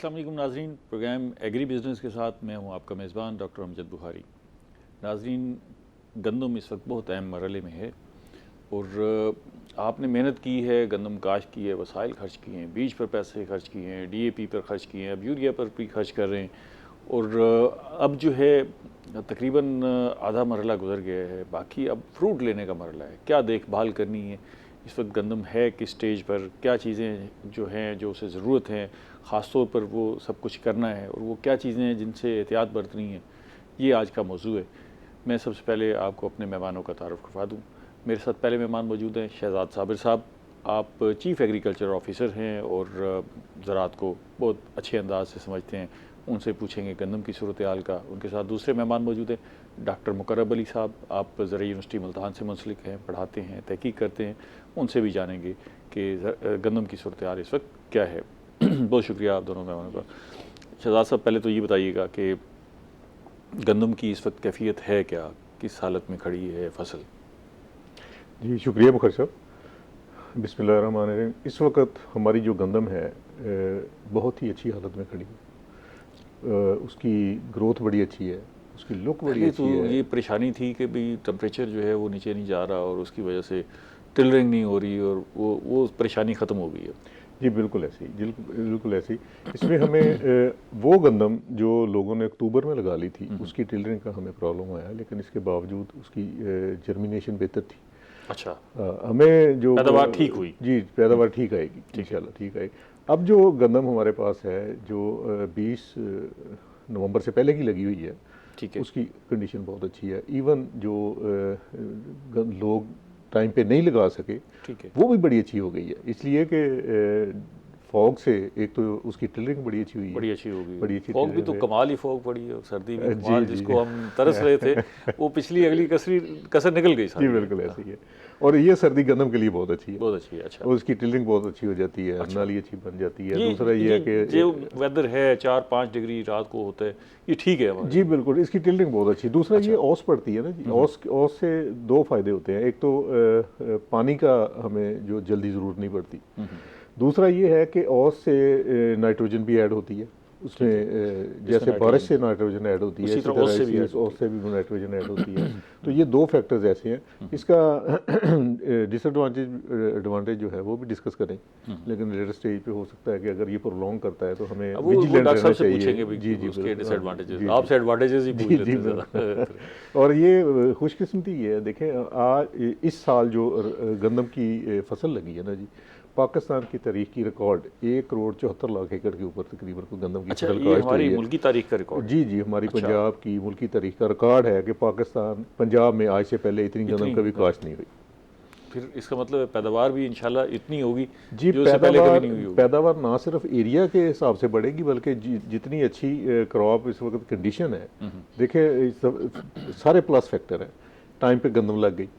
अस्सलाम वालेकुम नाज़रीन, प्रोग्राम एग्री बिज़नेस के साथ मैं हूं आपका मेज़बान डॉक्टर अमजद बुखारी। नाज़रीन, गंदम इस वक्त बहुत अहम मरहले में है और आपने मेहनत की है, गंदम काश्त की है, वसाइल खर्च किए हैं, बीज पर पैसे खर्च किए हैं, DAP पर खर्च किए हैं, अब यूरिया पर भी खर्च कर रहे हैं और अब जो है तकरीबन आधा मरहला गुजर गया है, बाकी अब फ्रूट लेने का मरहला है। क्या देखभाल करनी है इस वक्त, गंदम है किस स्टेज पर, क्या चीज़ें जो हैं जो उसे ज़रूरत है ख़ास तौर पर वो सब कुछ करना है और वो क्या चीज़ें हैं जिनसे एहतियात बरतनी है, ये आज का मौजू है। मैं सबसे पहले आपको अपने मेहमानों का तारुफ करवा दूँ। मेरे साथ पहले मेहमान मौजूद हैं शहजाद साबिर साहब। आप चीफ़ एग्रीकल्चर ऑफिसर हैं और ज़राअत को बहुत अच्छे अंदाज से समझते हैं। उनसे पूछेंगे गंदम की सूरत हाल का। उनके साथ दूसरे मेहमान मौजूद हैं डॉक्टर मुकर्रब अली साहब। आप ज़राई यूनिवर्सिटी मुल्तान से मुंसलिक हैं, पढ़ाते हैं, तहकीक करते हैं। उनसे भी जानेंगे कि गंदम की सूरत हाल इस वक्त क्या है। बहुत शुक्रिया आप दोनों मेहमानों का। शहजाद साहब, पहले तो ये बताइएगा कि गंदम की इस वक्त कैफियत है क्या, किस हालत में खड़ी है फसल? जी शुक्रिया मुखर साहब। बिस्मिल्लाहिर्रहमानिर्रहीम। इस वक्त हमारी जो गंदम है बहुत ही अच्छी हालत में खड़ी है। उसकी ग्रोथ बड़ी अच्छी है, उसकी लुक बड़ी अच्छी है। ये परेशानी थी कि भाई टेम्परेचर जो है वो नीचे नहीं जा रहा और उसकी वजह से टिलरिंग नहीं हो रही और वो परेशानी ख़त्म हो गई है। जी बिल्कुल ऐसी, बिल्कुल ऐसी। इसमें हमें वो गंदम जो लोगों ने अक्टूबर में लगा ली थी उसकी टिलरिंग का हमें प्रॉब्लम आया, लेकिन इसके बावजूद उसकी जर्मिनेशन बेहतर थी। अच्छा, हमें जो पैदावार ठीक हुई? जी पैदावार ठीक आएगी इंशाल्लाह, ठीक आएगी। अब जो गंदम हमारे पास है जो 20 नवंबर से पहले की लगी हुई है, ठीक है, उसकी कंडीशन बहुत अच्छी है। इवन जो लोग टाइम पे नहीं लगा सके, ठीक है, वो भी बड़ी अच्छी हो गई है। इसलिए कि फॉग से एक तो उसकी टिलरिंग बड़ी अच्छी हुई है, बड़ी अच्छी हो गई। बड़ी अच्छी फॉग भी तो है। कमाल ही फॉग पड़ी है और सर्दी भी जी कमाल, जी जिसको हम तरस रहे थे वो पिछली अगली कसर निकल गई जी सारी। बिल्कुल ऐसी है। और ये सर्दी गंदम के लिए बहुत अच्छी है, बहुत अच्छी है। अच्छा, और उसकी टिलरिंग बहुत अच्छी हो जाती है, अच्छा, नाली अच्छी बन जाती है। ये दूसरा ये है कि जो वेदर है 4-5 डिग्री रात को होता है, ये ठीक है हमारे जी लिए? बिल्कुल, इसकी टिलरिंग बहुत अच्छी। दूसरा अच्छा, ये ओस पड़ती है ना जी, ओस से दो फायदे होते हैं। एक तो पानी का हमें जो जल्दी ज़रूरत नहीं पड़ती। दूसरा ये है कि ओस से नाइट्रोजन भी ऐड होती है उसमें, जैसे बारिश से नाइट्रोजन ऐड होती है, उसी इसी तरह तरह ओस से भी ओस से भी नाइट्रोजन ऐड होती है। तो ये दो फैक्टर्स ऐसे हैं। इसका एडवांटेज जो है वो भी डिस्कस करें, लेकिन लेटर स्टेज पे हो सकता है कि अगर ये प्रोलॉन्ग करता है तो हमें वो विजिलेंट डॉक्टर रहना साहब से पूछेंगे चाहिए। भी जी जी उसके डिसएडवांटेजेस, जी आपसे एडवांटेजेस ही पूछ जी लेते जी हैं ज़्यादा। और ये खुशकिस्मती ये है, देखें आज इस साल जो गंदम की फसल लगी है ना जी, पाकिस्तान की तारीख की रिकॉर्ड 1,74,00,000 एकड़ के ऊपर तकरीबन गंदम की अच्छा, फसल ये काश्त हुई हमारी है। मुल्की तारीख का रिकॉर्ड है? जी जी, हमारी अच्छा, पंजाब की मुल्की तारीख का रिकॉर्ड है कि पाकिस्तान पंजाब में आज से पहले इतनी गंदम कभी काश्त नहीं हुई। फिर इसका मतलब पैदावार भी इंशाल्लाह इतनी होगी जी, जो इससे पहले कभी नहीं हुई होगी। पैदावार ना सिर्फ एरिया के हिसाब से बढ़ेगी, बल्कि जितनी अच्छी क्रॉप इस वक्त कंडीशन है, देखिए सारे प्लस फैक्टर हैं। टाइम पे गंदम लग गई,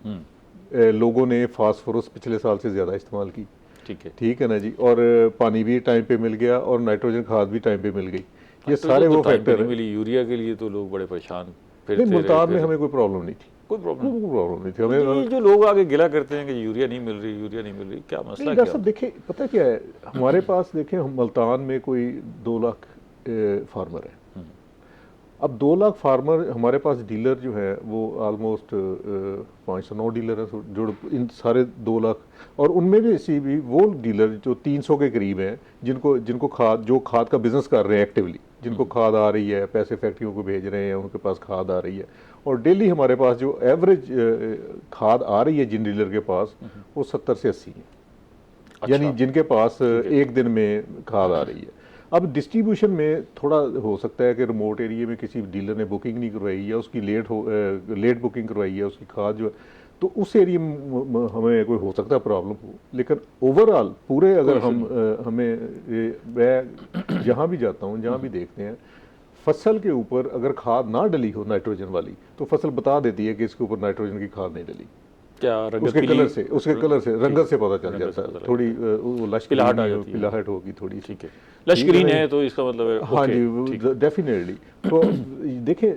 लोगों ने फास्फोरस पिछले साल से ज़्यादा इस्तेमाल की, ठीक है ना जी, और पानी भी टाइम पे मिल गया और नाइट्रोजन खाद भी टाइम पे मिल गई। ये सारे वो फैक्टर है। मिली यूरिया के लिए तो लोग बड़े परेशान नहीं, मुल्तान में हमें कोई प्रॉब्लम नहीं थी, कोई प्रॉब्लम नहीं थी हमें। ये जो लोग आगे गिला करते हैं कि यूरिया नहीं मिल रही, यूरिया नहीं मिल रही, क्या मसला क्या है? देखिए पता क्या है, हमारे पास देखें मुल्तान में कोई 2 लाख फार्मर है। अब 2 लाख फार्मर, हमारे पास डीलर जो है वो ऑलमोस्ट 509 डीलर हैं जो इन सारे 2 लाख, और उनमें भी ऐसी भी वो डीलर जो 300 के करीब हैं जिनको खाद का बिजनेस कर रहे हैं एक्टिवली, जिनको खाद आ रही है, पैसे फैक्ट्रियों को भेज रहे हैं, उनके पास खाद आ रही है। और डेली हमारे पास जो एवरेज खाद आ रही है जिन डीलर के पास, वो 70 से 80 है। अच्छा, यानी जिनके पास एक दिन में खाद आ रही है। अब डिस्ट्रीब्यूशन में थोड़ा हो सकता है कि रिमोट एरिया में किसी डीलर ने बुकिंग नहीं करवाई या उसकी लेट बुकिंग करवाई है उसकी खाद जो है, तो उस एरिया में हमें कोई हो सकता है प्रॉब्लम हो। लेकिन ओवरऑल पूरे अगर मैं जहाँ भी जाता हूँ, जहाँ भी देखते हैं, फसल के ऊपर अगर खाद ना डली हो नाइट्रोजन वाली, तो फसल बता देती है कि इसके ऊपर नाइट्रोजन की खाद नहीं डली। क्या उसके कलर से रंगत से पता चल जाता है। थोड़ी पिलाहट होगी थोड़ी, ठीक है, लश्करीन है तो इसका मतलब है हाँ जी, डेफिनेटली। तो देखें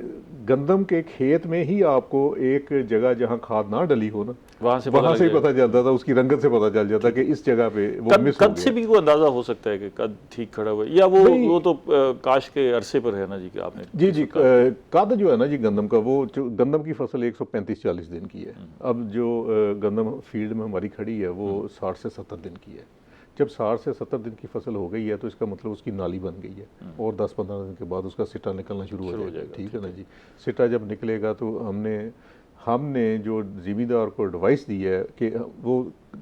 गंदम के खेत में ही आपको एक जगह जहां खाद ना डली हो ना, वहाँ से वहां से ही जाएगा। पता चलता था, उसकी रंगत से पता चल जाता कि इस जगह पे वो कद मिस हो कद से गया। भी वो अंदाजा हो सकता है कि कद ठीक खड़ा हुआ है, या नहीं, वो तो काश के अरसे पर है ना जी कि आपने जी किस जी, वक्त काटी। कद जो है ना जी गंदम का, वो जो गंदम की फसल 135-40 दिन की है। अब जो गंदम फील्ड में हमारी खड़ी है वो 60 से 70 दिन की है। जब 60 से 70 दिन की फसल हो गई है तो इसका मतलब उसकी नाली बन गई है, और 10-15 दिन के बाद उसका सिटा निकलना शुरू हो जाएगा। ठीक है ना जी। सिटा जब निकलेगा तो हमने जो ज़मींदार को एडवाइस दी है कि वो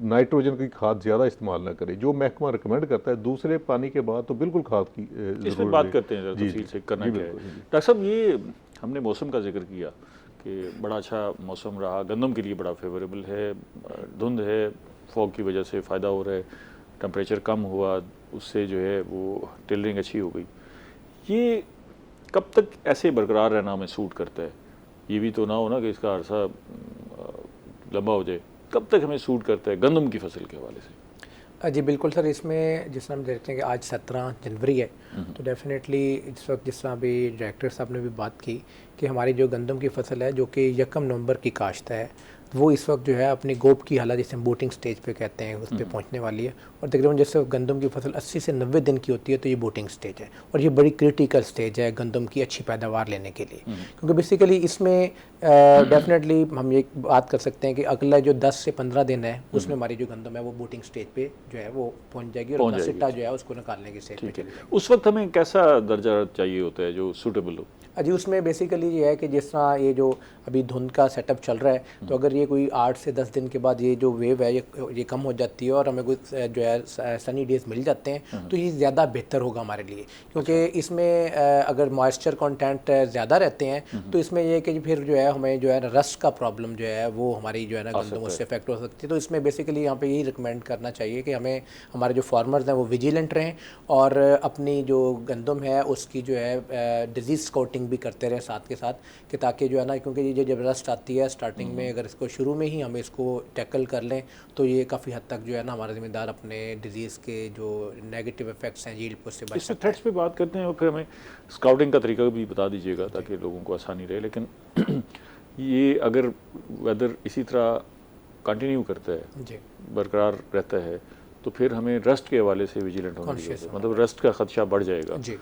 नाइट्रोजन की खाद ज़्यादा इस्तेमाल ना करे, जो महकमा रिकमेंड करता है दूसरे पानी के बाद तो बिल्कुल खाद की इस पर ज़रूरत बात है। करते हैं जरा जी तफसील जी से करना जी, क्या है। बिल्कुल जी। डॉक्टर साहब, ये हमने मौसम का जिक्र किया कि बड़ा अच्छा मौसम रहा, गंदम के लिए बड़ा फेवरेबल है, धुंध है, फॉग की वजह से फ़ायदा हो रहा है, टेम्परेचर कम हुआ, उससे जो है वो टिलरिंग अच्छी हो गई। ये कब तक ऐसे बरकरार रहना हमें सूट करता है? ये भी तो ना हो ना कि इसका अरसा लंबा हो जाए। कब तक हमें सूट करता है गंदम की फसल के हवाले से? जी बिल्कुल सर, इसमें जिस तरह हम देखते हैं कि आज 17 जनवरी है, तो डेफिनेटली इस वक्त जिस तरह अभी डायरेक्टर साहब ने भी बात की कि हमारी जो गंदम की फसल है जो कि 1 नवंबर की काश्त है, वो इस वक्त जो है अपनी गोप की हालत, जिसे हम बूटिंग स्टेज पे कहते हैं, उस पर पहुंचने वाली है। और तकरीबन जैसे गंदम की फसल 80 से 90 दिन की होती है तो ये बूटिंग स्टेज है, और ये बड़ी क्रिटिकल स्टेज है गंदम की अच्छी पैदावार लेने के लिए। क्योंकि बेसिकली इसमें डेफिनेटली हम ये बात कर सकते हैं कि अगला जो 10 से 15 दिन है उसमें हमारी जो गंदम है वो बूटिंग स्टेज पे जो है वो पहुंच जाएगी, और अपना सिट्टा जो है उसको निकालने की स्टेज पे चली जाएगी। उस वक्त हमें कैसा दर्जा चाहिए होता है जो सूटेबल हो? जी उसमें बेसिकली ये है कि जिस तरह ये जो अभी धुंध का सेटअप चल रहा है, तो अगर ये कोई 8 से 10 दिन के बाद ये जो वेव है ये कम हो जाती है और हमें कुछ जो है सनी डेज मिल जाते हैं, तो ये ज़्यादा बेहतर होगा हमारे लिए। क्योंकि इसमें अगर मॉइस्चर कंटेंट ज़्यादा रहते हैं तो इसमें ये कि फिर जो है हमें जो है रस्ट का प्रॉब्लम जो है वो हमारी जो है ना गंदम उससे इफेक्ट हो सकती है। तो इसमें बेसिकली यहाँ पे यही रिकमेंड करना चाहिए कि हमें हमारे जो फार्मर्स हैं वो विजिलेंट रहें, और अपनी जो गंदम है उसकी जो है डिजीज़ स्काउटिंग भी करते रहे साथ के साथ, कि ताकि जो है ना, क्योंकि ये जब रस्ट आती है स्टार्टिंग में, अगर इसको शुरू में ही हम इसको टैकल कर लें तो ये काफ़ी हद तक जो है ना हमारा ज़िम्मेदार अपने डिजीज़ के जो नेगेटिव इफेक्ट्स हैं यील्ड पर उससे बच इसमें सकता है। थ्रेट्स पे बात करते हैं और फिर हमें स्काउटिंग का तरीका भी बता दीजिएगा ताकि लोगों को आसानी रहे। लेकिन ये अगर वेदर इसी तरह कंटिन्यू करता है, जी बरकरार रहता है, तो फिर हमें रस्ट के हवाले से विजिलेंट होना चाहिए, मतलब रस्ट का खदशा बढ़ जाएगा। जी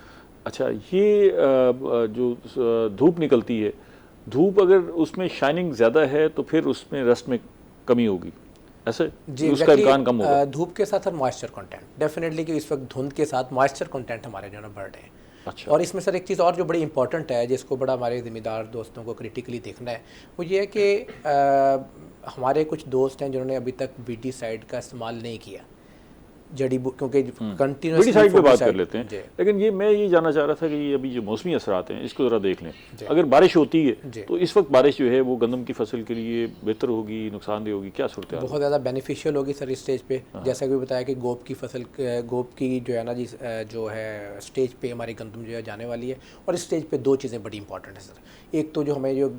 अच्छा, ये जो धूप निकलती है, धूप अगर उसमें शाइनिंग ज़्यादा है तो फिर उसमें रस्ट में कमी होगी, ऐसे जी उसका इम्कान कम होगा। धूप के साथ और मॉइस्चर कंटेंट डेफिनेटली, कि इस वक्त धुंध के साथ मॉइस्चर कंटेंट हमारे जो है ना बढ़ रहे हैं। अच्छा। और इसमें सर एक चीज़ और जो बड़ी इंपॉर्टेंट है, जिसको बड़ा हमारे ज़िम्मेदार दोस्तों को क्रिटिकली देखना है, वो ये है कि हमारे कुछ दोस्त हैं जिन्होंने अभी तक वीडीसाइड का इस्तेमाल नहीं किया, क्योंकि कंटिन्यूसली वीडीसाइड पे बात कर लेते हैं। लेकिन ये मैं ये जानना चाह रहा था कि ये अभी जो मौसमी असरात हैं इसको ज़रा देख लें। अगर बारिश होती है तो इस वक्त बारिश जो है वो गंदम की फसल के लिए बेहतर होगी, नुकसानदेह होगी, क्या सूरत है? बहुत ज़्यादा बेनिफिशियल होगी सर इस स्टेज पे। जैसा कि बताया कि गोप की फसल, गोप की जो है ना जी जो है स्टेज पे हमारी गंदम जो है जाने वाली है। और इस स्टेज पे दो चीज़ें बड़ी इंपॉर्टेंट है सर। एक तो जो हमें जो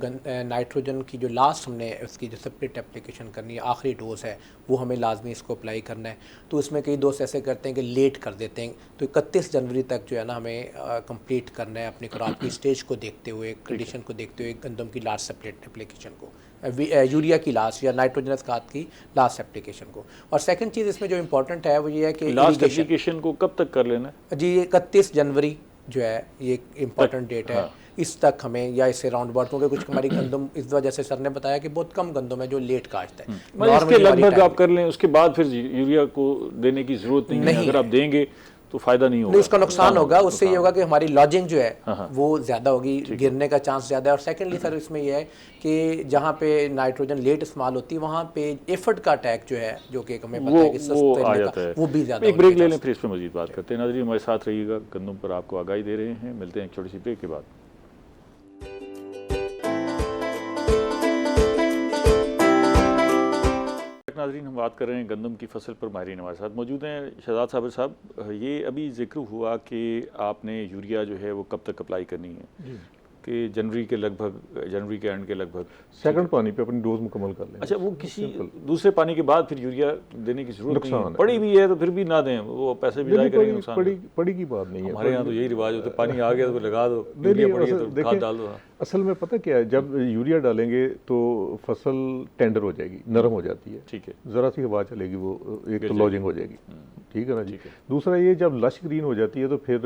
नाइट्रोजन की जो लास्ट हमने उसकी जो सेपरेट एप्लीकेशन करनी है, आखिरी डोज है, वो हमें लाजमी इसको अप्लाई करना है। तो उसमें कई दोस्त ऐसे करते हैं कि लेट कर देते हैं, तो 31 जनवरी तक जो है ना हमें कंप्लीट करना है अपनी क्रॉप की स्टेज को देखते हुए, कंडीशन को देखते हुए गंदम की लास्ट सेपरेट एप्लीकेशन को, यूरिया की लास्ट या नाइट्रोजनस खाद की लास्ट एप्लीकेशन को। और सेकंड चीज़ इसमें जो इम्पोर्टेंट है वो ये है कि लास्ट एप्लीकेशन को कब तक कर लेना है? जी 31 जनवरी जो है ये इम्पॉर्टेंट डेट है। इस तक हमें या इससे राउंड अबाउट, क्योंकि कुछ हमारी गंदम इस वजह से सर ने बताया कि बहुत कम गंदम है जो लेट काश्त है। इसके लगभग आप कर लें, उसके बाद फिर यूरिया को देने की जरूरत नहीं है। अगर आप देंगे तो फायदा नहीं होगा, नहीं उसका नुकसान होगा। उससे ये होगा कि हमारी लॉजिंग जो है वो ज़्यादा होगी, गिरने का चांस ज़्यादा है। और सेकेंडली सर इसमें यह है कि जहाँ पे नाइट्रोजन लेट इस्तेमाल होती है वहाँ पे एफर्ट का अटैक जो है, जो कि हमें पता है कि सस्ते आ जाता है, वो भी ज़्यादा। एक ब्रेक ले लें फिर इस पर मजीद बात करते हैं। नाज़रीन हमारे साथ रहिएगा, गंदम पर आपको आगाही दे रहे हैं। मिलते हैं एक छोटी सी ब्रेक के बाद। नाज़रीन हम बात कर रहे हैं गंदम की फसल पर। माहिरीन हमारे साथ मौजूद हैं। शहजाद साबिर साहब, ये अभी जिक्र हुआ कि आपने यूरिया जो है वो कब तक अप्लाई करनी है, कि जनवरी के एंड के लगभग सेकंड पानी पे अपनी डोज मुकम्मल कर लें। अच्छा, वो किसी दूसरे पानी के बाद फिर यूरिया देने की जरूरत नहीं है? पड़ी भी है तो फिर भी ना दें, वो पैसे भी जाए करेंगे, नुकसान पड़ी की बात नहीं है। हमारे यहाँ तो यही रिवाज होता है, पानी आ गया तो लगा दो, यूरिया पड़ी है तो खाद डाल दो। असल में पता क्या है, जब यूरिया डालेंगे तो फसल टेंडर हो जाएगी, नरम हो जाती है, ठीक है, ज़रा सी हवा चलेगी वो एक तो लॉजिंग हो जाएगी, ठीक है ना जी। दूसरा ये जब लश ग्रीन हो जाती है तो फिर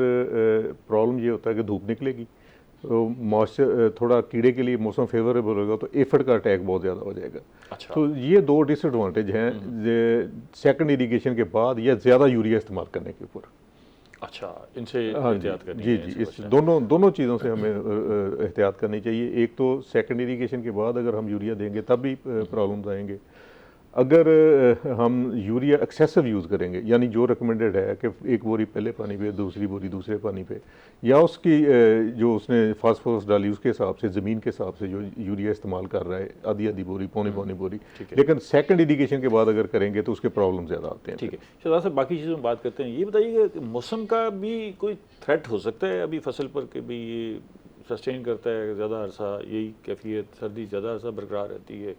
प्रॉब्लम ये होता है कि धूप निकलेगी तो मॉइस्चर थोड़ा कीड़े के लिए मौसम फेवरेबल होगा तो एफिड का अटैक बहुत ज़्यादा हो जाएगा। अच्छा। तो ये दो डिसएडवांटेज हैं सेकंड इरिगेशन के बाद या ज़्यादा यूरिया इस्तेमाल करने के ऊपर। अच्छा, इनसे एहतियात करनी जी जी, इस दोनों चीज़ों से हमें एहतियात करनी चाहिए। एक तो सेकंड इरिगेशन के बाद अगर हम यूरिया देंगे तब भी प्रॉब्लम्स आएंगे। अगर हम यूरिया एक्सेसिव यूज़ करेंगे, यानी जो रिकमेंडेड है कि एक बोरी पहले पानी पे, दूसरी बोरी दूसरे पानी पे, या उसकी जो उसने फास्फोरस डाली उसके हिसाब से, ज़मीन के हिसाब से जो यूरिया इस्तेमाल कर रहा है, आधी बोरी, पौनी बोरी, लेकिन सेकंड इरिगेशन के बाद अगर करेंगे तो उसके प्रॉब्लम ज़्यादा आते हैं। ठीक है, शहजाद साहब, बाकी चीज़ों में बात करते हैं। ये बताइए कि मौसम का भी कोई थ्रेट हो सकता है अभी फसल पर कि भी ये सस्टेन करता है ज़्यादा अरसा, यही कैफियत, सर्दी ज़्यादा अरसा बरकरार रहती है,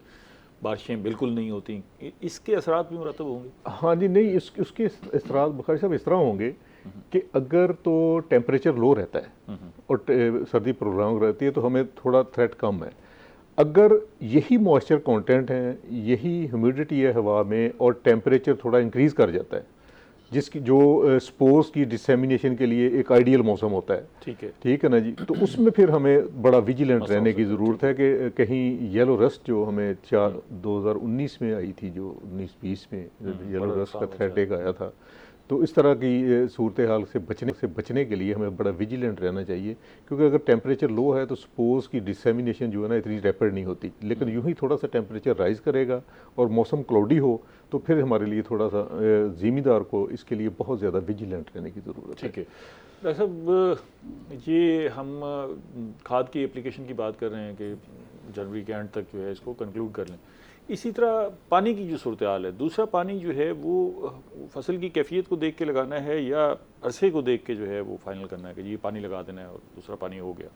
बारिशें बिल्कुल नहीं होती, इसके असरात भी मुरतब होंगे? हाँ जी, नहीं, उसके असरात बुखारी साहब इस तरह होंगे कि अगर तो टेम्परेचर लो रहता है और सर्दी प्रोग्राम रहती है तो हमें थोड़ा थ्रेट कम है। अगर यही मॉइस्चर कंटेंट है, यही ह्यूमिडिटी है हवा में और टेम्परेचर थोड़ा इंक्रीज़ कर जाता है, जिसकी जो स्पोर्स की डिसेमिनेशन के लिए एक आइडियल मौसम होता है, ठीक है ना जी, तो उसमें फिर हमें बड़ा विजिलेंट रहने की ज़रूरत है कि कहीं येलो रस्ट जो हमें 2019 में आई थी, जो 19-20 में येलो रस्ट का थ्रेट एक आया था, तो इस तरह की सूरत हाल से बचने के लिए हमें बड़ा विजिलेंट रहना चाहिए, क्योंकि अगर टेम्परेचर लो है तो स्पोर्स की डिसेमिनेशन जो है ना इतनी रैपिड नहीं होती, लेकिन यूं ही थोड़ा सा टेम्परेचर राइज करेगा और मौसम क्लाउडी हो तो फिर हमारे लिए थोड़ा सा ज़िम्मेदार को इसके लिए बहुत ज़्यादा विजिलेंट रहने की ज़रूरत है। ठीक है डॉक्टर साहब, ये हम खाद की एप्लीकेशन की बात कर रहे हैं कि जनवरी के एंड तक जो है इसको कंक्लूड कर लें। इसी तरह पानी की जो सूरत हाल है, दूसरा पानी जो है वो फसल की कैफियत को देख के लगाना है या अरसे को देख के जो है वो फाइनल करना है कि ये पानी लगा देना है और दूसरा पानी हो गया?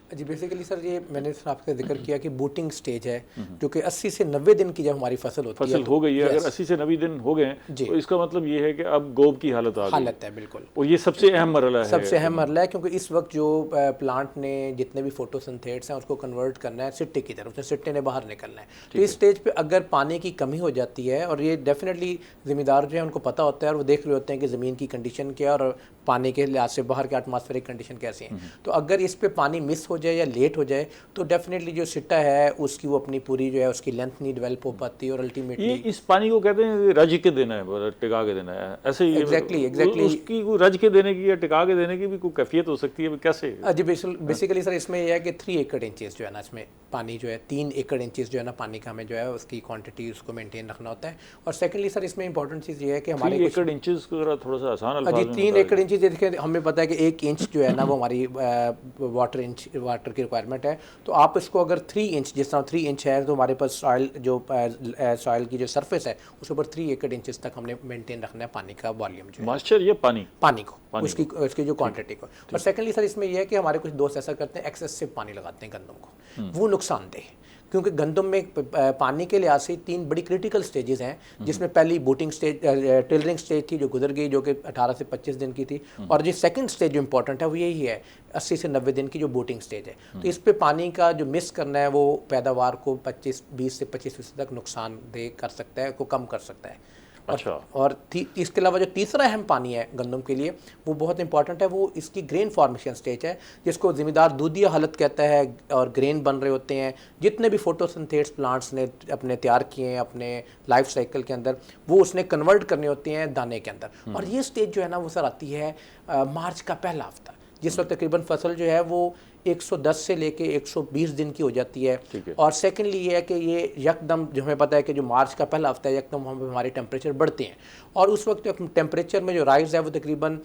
जी, बेसिकली सर ये मैंने आपसे जिक्र किया कि बूटिंग स्टेज है जो कि 80 से 90 दिन की जब हमारी फसल होती है, फसल हो गई है, अगर 80 से 90 दिन हो गए तो इसका मतलब ये है कि अब गोब की हालत आ गई है। बिल्कुल, और ये सबसे अहम मरहला है, सबसे अहम मरहला है, क्योंकि इस वक्त जो प्लांट ने जितने भी फोटोसिंथेट्स हैं उसको कन्वर्ट करना है सिट्टे की तरफ, सिट्टे ने बाहर निकलना है। तो इस स्टेज पे अगर पानी की कमी हो जाती है, और ये डेफिनेटली जिम्मेदार जो है उनको पता होता है और वो देख रहे होते हैं कि ज़मीन की कंडीशन क्या है और पानी के लिहाज से बाहर के एटमॉस्फेरिक कंडीशन कैसी हैं, तो अगर इस पे पानी मिस हो जाए या लेट हो जाए तो डेफिनेटली जो सिट्टा है उसकी वो अपनी पूरी जो है उसकी लेंथ नहीं डेवलप हो पाती और अल्टीमेटली इस पानी को कहते हैं रज के देना है, टिका के देना है, ऐसे ही एग्जैक्टली उसकी रज के देने की या टिका के देने की भी कोई कैफियत हो सकती है, कैसे? जी, बेसिकली सर इसमें यह है कि 3 एकड़ इंचेस जो है ना, इसमें पानी जो है 3 एकड़ इंचेस जो है ना पानी का हमें जो है उसकी क्वांटिटी उसको मेंटेन रखना होता है। और सेकंडली सर इसमें इंपॉर्टेंट चीज़ ये है कि हमारे 3 एकड़ इंचेस को जरा थोड़ा सा आसान अल्फाज में 3 एकड़ इंचेस देखिए, हमें पता है कि 1 इंच जो है ना वो हमारी वाटर की रिक्वायरमेंट है, तो आप इसको अगर 3 इंच, जिस तरह 3 इंच है तो हमारे पास सॉइल की जो सरफेस है उसके ऊपर 3 एकड़ इंचेस तक हमने मेंटेन रखना है पानी का वॉल्यूम जो है, मॉइस्चर या पानी को उसकी जो क्वांटिटी को। और सेकेंडली सर इसमें यह है कि हमारे कुछ दोस्त ऐसा करते हैं एक्सेसिव पानी लगाते हैं गंदम को, वो नुकसानदेह है, क्योंकि गंदम में पानी के लिहाज से 3 बड़ी क्रिटिकल स्टेजेस हैं, जिसमें पहली बूटिंग स्टेज, टिलरिंग स्टेज थी जो गुजर गई, जो कि 18 से 25 दिन की थी, और जो सेकंड स्टेज जो इंपॉर्टेंट है वो यही है 80 से 90 दिन की जो बूटिंग स्टेज है। तो इस पे पानी का जो मिस करना है वो पैदावार को 20 से 25% तक नुकसानदेह कर सकता है, को कम कर सकता है। अच्छा, और इसके अलावा जो तीसरा अहम पानी है गंदम के लिए वो बहुत इंपॉर्टेंट है, वो इसकी ग्रेन फॉर्मेशन स्टेज है, जिसको ज़िम्मेदार दूधिया हालत कहता है, और ग्रेन बन रहे होते हैं जितने भी फोटोसिंथेट्स प्लांट्स ने अपने तैयार किए हैं अपने लाइफ साइकिल के अंदर, वो उसने कन्वर्ट करने होते हैं दाने के अंदर। और ये स्टेज जो है ना वो सर आती है मार्च का पहला हफ्ता, जिस वक्त तकरीबन फसल जो है वो 110 से लेके 120 दिन की हो जाती है। और सेकेंडली ये है कि ये यकदम जो हमें पता है कि जो मार्च का पहला हफ्ता है यकदम हमारे टेम्परेचर बढ़ते हैं, और उस वक्त टेम्परेचर में जो राइज़ है वो तकरीबन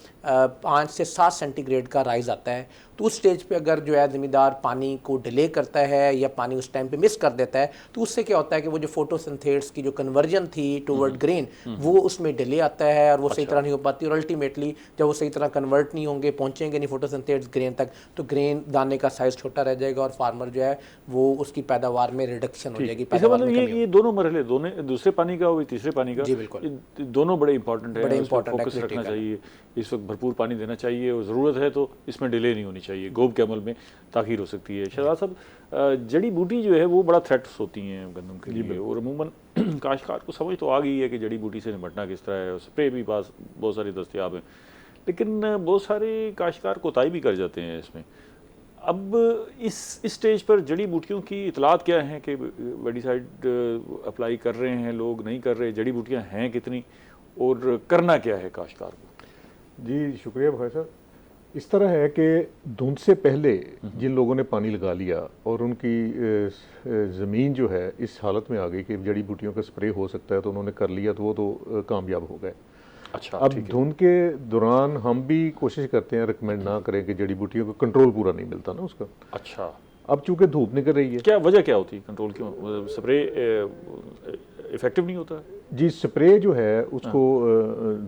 5 से 7 सेंटीग्रेड का राइज़ आता है। तो उस स्टेज पे अगर जो है ज़िम्मेदार पानी को डिले करता है या पानी उस टाइम पे मिस कर देता है, तो उससे क्या होता है कि वो जो फोटोसिंथेट्स की जो कन्वर्जन थी टुवर्ड ग्रेन वो उसमें डिले आता है और वो सही तरह नहीं हो पाती, और अल्टीमेटली जब वो सही तरह कन्वर्ट नहीं होंगे, पहुँचेंगे नहीं फोटोसिंथेसिस ग्रेन तक, तो ग्रेन दाने का साइज छोटा रह जाएगा और फार्मर जो है वो उसकी पैदावार में रिडक्शन हो जाएगी, इसका पैदावार मतलब में कमी ये दोनों मरहले, दोनों दूसरे पानी का और तीसरे पानी का, जी बिल्कुल, ये दोनों बड़े इंपॉर्टेंट है, बड़े उस पर इंपॉर्टेंट है, फोकस रखना क्रिटिकल। चाहिए। इस वक्त भरपूर पानी देना चाहिए और ज़रूरत है तो इसमें डिले नहीं होनी चाहिए, गोब के अमल में ताख़ीर हो सकती है। शहजाद साहब, जड़ी बूटी जो है वो बड़ा थ्रेट्स होती हैं गंदम के लिए, और अमूमन काश्तकार को समझ तो आ गई है कि जड़ी बूटी से निपटना किस तरह है, स्प्रे भी पास बहुत सारी दस्तियाब हैं, लेकिन बहुत सारे काश्तकार कोताही भी कर जाते हैं इसमें। अब इस स्टेज पर जड़ी बूटियों की इतलात क्या हैं कि वेडिसाइड अप्लाई कर रहे हैं लोग, नहीं कर रहे, जड़ी बूटियां हैं कितनी और करना क्या है काश्तकार को? जी शुक्रिया भाई साहब। इस तरह है कि धुंध से पहले जिन लोगों ने पानी लगा लिया और उनकी ज़मीन जो है इस हालत में आ गई कि जड़ी बूटियों का स्प्रे हो सकता है, तो उन्होंने कर लिया, तो वो तो कामयाब हो गए। अच्छा, अब धुंध के दौरान हम भी कोशिश करते हैं रिकमेंड ना करें कि जड़ी बूटियों को कंट्रोल पूरा नहीं मिलता ना उसका। अच्छा, अब चूंकि धूप निकल रही है, क्या वजह क्या होती है कंट्रोल क्यों, स्प्रे इफेक्टिव नहीं होता है? जी स्प्रे जो है उसको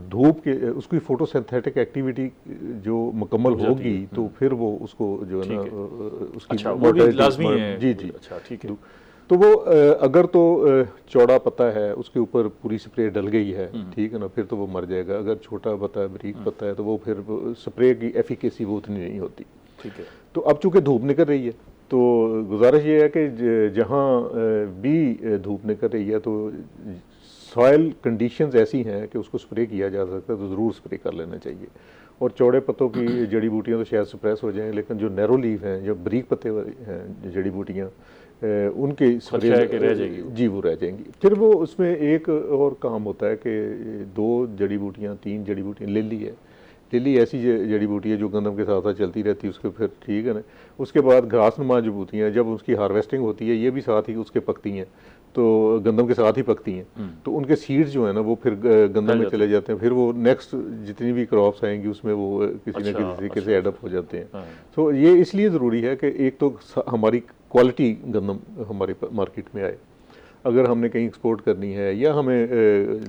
धूप के उसकी फोटोसिंथेटिक एक्टिविटी जो मुकम्मल होगी तो फिर वो उसको जो है ना उसकी अच्छा, वो भी लाजमी है। जी जी, अच्छा ठीक है। तो वो अगर तो चौड़ा पत्ता है उसके ऊपर पूरी स्प्रे डल गई है, ठीक है ना, फिर तो वो मर जाएगा। अगर छोटा पत्ता है, बारीक पत्ता है, तो वो फिर स्प्रे की एफिकेसी वो उतनी नहीं होती। ठीक है। तो अब चूंकि धूप निकल रही है तो गुजारिश ये है कि जहाँ भी धूप निकल रही है तो सॉइल कंडीशंस ऐसी हैं कि उसको स्प्रे किया जा सकता है, तो ज़रूर स्प्रे कर लेना चाहिए। और चौड़े पत्तों की जड़ी बूटियाँ तो शायद सप्रेस हो जाएं, लेकिन जो नैरो लीफ हैं, जो बारीक पत्ते हैं जड़ी बूटियाँ, उनके स्प्रे रह जाएगी जी वो रह जाएंगी। फिर वो उसमें एक और काम होता है कि 2 जड़ी बूटियाँ 3 जड़ी बूटियाँ, लिली है, लिली ऐसी जड़ी बूटी है जो गंदम के साथ साथ चलती रहती है, उसके फिर ठीक है ना। उसके बाद घासनुमा जो बूटियाँ, जब उसकी हार्वेस्टिंग होती है ये भी साथ ही उसके पकती हैं, तो गंदम के साथ ही पकती हैं, तो उनके सीड्स जो है ना वो फिर गंदम में चले जाते हैं, फिर वो नेक्स्ट जितनी भी क्रॉप्स आएंगी उसमें वो किसी न किसी तरीके से एडअप हो जाते हैं। तो ये इसलिए ज़रूरी है कि एक तो हमारी क्वालिटी गंदम हमारे मार्केट में आए, अगर हमने कहीं एक्सपोर्ट करनी है या हमें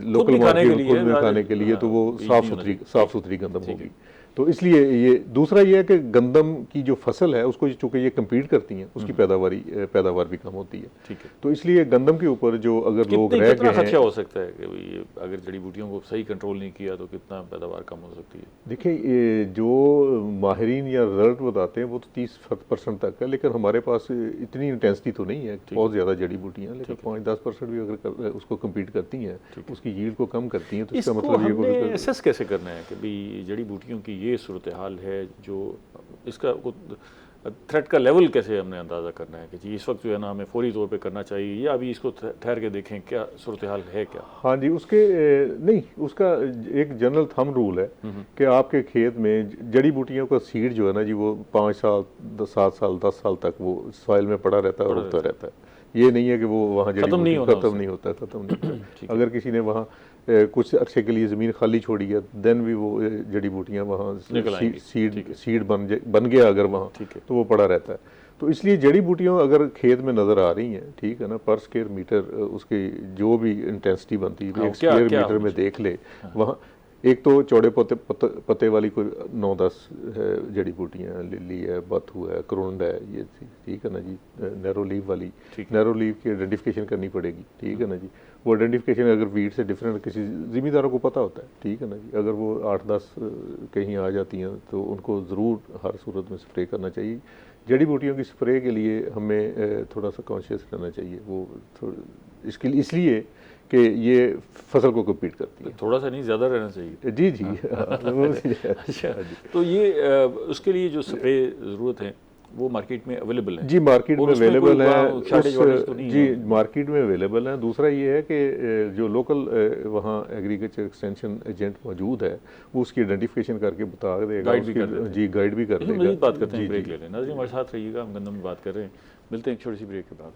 लोकल मार्केट खुद में खाने के लिए, तो वो साफ़ सुथरी गंदम होगी। तो इसलिए ये दूसरा ये है कि गंदम की जो फसल है उसको चूंकि ये कम्पीट करती हैं, उसकी पैदावार भी कम होती है। ठीक है। तो इसलिए गंदम के ऊपर जो अगर लोग रह गए हैं, खर्चा हो सकता है कि भाई अगर जड़ी बूटियों को सही कंट्रोल नहीं किया तो कितना पैदावार कम हो सकती है? देखिए जो माहिरीन या रिजल्ट बताते हैं वो तो 30% तक है, लेकिन हमारे पास इतनी इंटेंसिटी तो नहीं है, बहुत ज़्यादा जड़ी बूटियाँ, लेकिन 5-10% भी अगर उसको कम्पीट करती हैं, उसकी यील्ड को कम करती हैं, तो इसका मतलब ये एसेस कैसे करना है कि भाई जड़ी बूटियों की ये सूरत हाल है, जो इसका थ्रेट का लेवल कैसे हमने अंदाज़ा करना है कि जी इस वक्त जो है ना हमें फौरी तौर पे करना चाहिए, या अभी इसको ठहर के देखें क्या सूरत हाल है क्या? हाँ जी, उसके नहीं, उसका एक जनरल थंब रूल है कि आपके खेत में जड़ी बूटियों का सीड जो है ना जी वो 5 साल 7 साल 10 साल तक वो सॉइल में पड़ा रहता है और उगता रहता है। ये नहीं है कि वो वहाँ खत्म नहीं होता। अगर किसी ने वहाँ कुछ अरसे के लिए ज़मीन खाली छोड़ी है, देन भी वो जड़ी बूटियाँ वहाँ सीड बन गया अगर वहाँ, तो वो पड़ा रहता है। तो इसलिए जड़ी बूटियाँ अगर खेत में नज़र आ रही हैं, ठीक है ना, पर स्क्वायर मीटर उसकी जो भी इंटेंसिटी बनती है, 1 स्क्वायर मीटर में देख ले, वहाँ एक तो चौड़े पत्ते वाली कोई 9-10 जड़ी बूटियाँ, लिली है, बथू है, करुंड है, ये ठीक है ना जी, नैरो लीफ वाली, नैरो लीफ की आइडेंटिफिकेशन करनी पड़ेगी, ठीक है ना जी। वो आइडेंटिफिकेशन अगर वीड से डिफरेंट किसी ज़मींदारों को पता होता है, ठीक है ना जी, अगर वो 8-10 कहीं आ जाती हैं तो उनको ज़रूर हर सूरत में स्प्रे करना चाहिए। जड़ी बूटियों की स्प्रे के लिए हमें थोड़ा सा कॉन्शियस रहना चाहिए, वो इसके लिए इसलिए कि ये फसल को कम्पीट करती है। थोड़ा सा नहीं, ज़्यादा रहना चाहिए। जी जी। अच्छा, तो ये उसके लिए जो स्प्रे ज़रूरत है वो मार्केट में अवेलेबल है? जी मार्केट में अवेलेबल है, जी मार्केट में अवेलेबल है। दूसरा ये है कि जो लोकल वहाँ एग्रीकल्चर एक्सटेंशन एजेंट मौजूद है वो उसकी आइडेंटिफिकेशन करके बता देगा, गाइड भी कर देगा। मज़ीद बात करते हैं, ब्रेक ले लें। नाज़रीन हमारे साथ रहिएगा, हम गंदम में बात कर रहे हैं, मिलते हैं एक छोटी सी ब्रेक के बाद।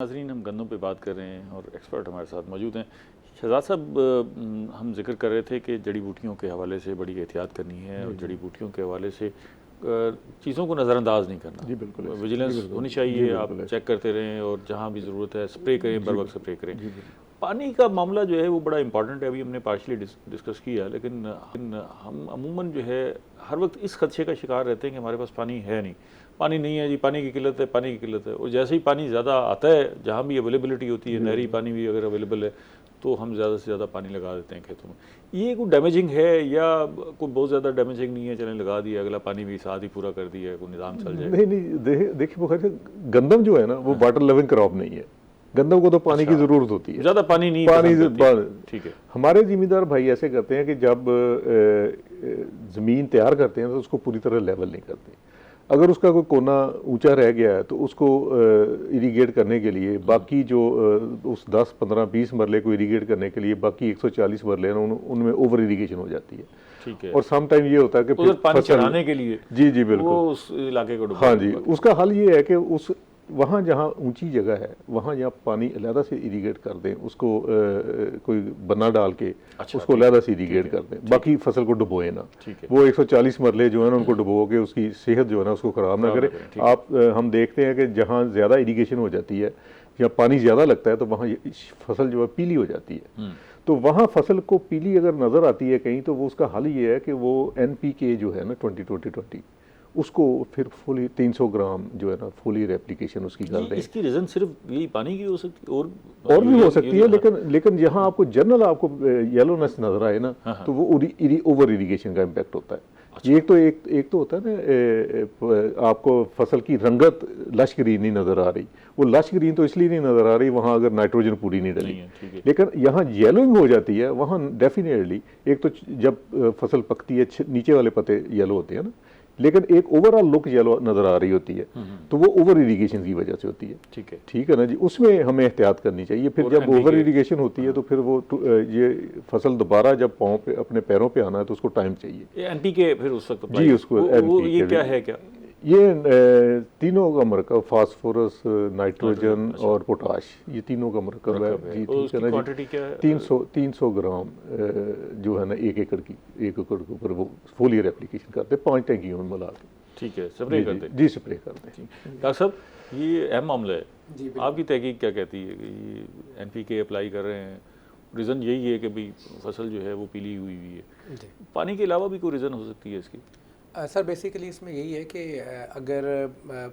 नाज़रीन हम गंदम पे बात कर रहे हैं और एक्सपर्ट हमारे साथ मौजूद हैं। शहजाद साहब, हम जिक्र कर रहे थे कि जड़ी बूटियों के हवाले से बड़ी एहतियात करनी है और जड़ी बूटियों के हवाले से चीज़ों को नज़रअंदाज नहीं करना। जी बिल्कुल, विजिलेंस होनी चाहिए, आप चेक करते रहें और जहाँ भी ज़रूरत है स्प्रे करें, बर वक्त स्प्रे करें। पानी का मामला जो है वो बड़ा इंपॉर्टेंट है, अभी हमने पार्शली डिस्कस किया, लेकिन हम अमूमन जो है हर वक्त इस खदशे का शिकार रहते हैं कि हमारे पास पानी है नहीं, पानी नहीं है जी, पानी की किल्लत है, पानी की किल्लत है। और जैसे ही पानी ज़्यादा आता है, जहाँ भी अवेलेबिलिटी होती है, नहरी पानी भी अगर अवेलेबल है तो हम ज़्यादा से ज़्यादा पानी लगा देते हैं खेतों में। ये कोई डैमेजिंग है या कोई बहुत ज़्यादा डैमेजिंग नहीं है, चलें लगा दिया, अगला पानी भी साथ ही पूरा कर दिया, कोई निज़ाम चल जाए? नहीं, देखिए बुखारी, गंदम जो है ना वो वाटर लविंग क्रॉप नहीं है। गंदम को तो पानी की जरूरत होती है, ज़्यादा पानी नहीं, ठीक है। हमारे जिम्मेदार भाई ऐसे करते हैं कि जब ज़मीन तैयार करते हैं तो उसको पूरी तरह लेवल नहीं करते। अगर उसका कोई कोना ऊंचा रह गया है तो उसको इरीगेट करने के लिए बाकी जो उस 10, 15, 20 मरले को इरीगेट करने के लिए बाकी 140 मरले हैं उनमें ओवर इरीगेशन हो जाती है। ठीक है। और सम टाइम ये होता है कि फिर पानी चढ़ाने के लिए जी बिल्कुल वो उस इलाके को हाँ जी, उसका हल ये है कि उस वहाँ जहाँ ऊंची जगह है वहाँ जहाँ पानी अलहदा से इरीगेट कर दें, उसको कोई बना डाल के उसको अलहदा से इरीगेट कर दें, बाकी फसल को डुबोए ना। वो 140 मरले जो है ना उनको डुबो के उसकी सेहत जो है ना उसको ख़राब ना करें। आप हम देखते हैं कि जहाँ ज़्यादा इरीगेशन हो जाती है, जहाँ पानी ज़्यादा लगता है तो वहाँ फसल जो है पीली हो जाती है। तो वहाँ फसल को पीली अगर नज़र आती है कहीं तो वो उसका हल ये है कि वो NPK जो है ना 20-20-20 उसको फिर फुली 300 ग्राम जो है ना फुली रेप्लिकेशन उसकी कर दें। इसकी रीज़न सिर्फ यही पानी की हो सकती है और भी हो सकती है, लेकिन जहाँ आपको जनरल आपको येलोनेस नजर आए ना तो वो ओवर इरिगेशन का इम्पैक्ट होता है। ये एक तो होता है ना आपको फसल की रंगत लश ग्रीन नहीं नजर आ रही, वो लश ग्रीन तो इसलिए नहीं नजर आ रही वहाँ अगर नाइट्रोजन पूरी नहीं डली, लेकिन यहाँ येलोइंग हो जाती है वहाँ डेफिनेटली। एक तो जब फसल पकती है नीचे वाले पत्ते येलो होते हैं ना, लेकिन एक ओवरऑल लुक येलो नजर आ रही होती है तो वो ओवर इरिगेशन की वजह से होती है। ठीक है ना जी, उसमें हमें एहतियात करनी चाहिए। फिर जब ओवर इरिगेशन होती है तो फिर वो ये फसल दोबारा जब पाँव पे अपने पैरों पे आना है तो उसको टाइम चाहिए। NPK फिर उस वक्त जी उसको ये क्या है, क्या ये तीनों का मरकब, फास्फोरस, नाइट्रोजन और पोटाश, ये तीनों का मरकब है जी। ठीक है ना जी, 300 ग्राम जो है ना एक एकड़ के ऊपर वो फोलियर एप्लीकेशन करते 5 टैंकियों में मिला के। ठीक है, स्प्रे करते जी स्प्रे करते हैं। डॉक्टर साहब ये अहम मामला है, आपकी तहकीक क्या कहती है कि ये NPK अप्लाई कर रहे हैं, रीज़न यही है कि भाई फसल जो है वो पीली हुई है, पानी के अलावा भी कोई रीज़न हो सकती है इसकी? सर बेसिकली इसमें यही है कि अगर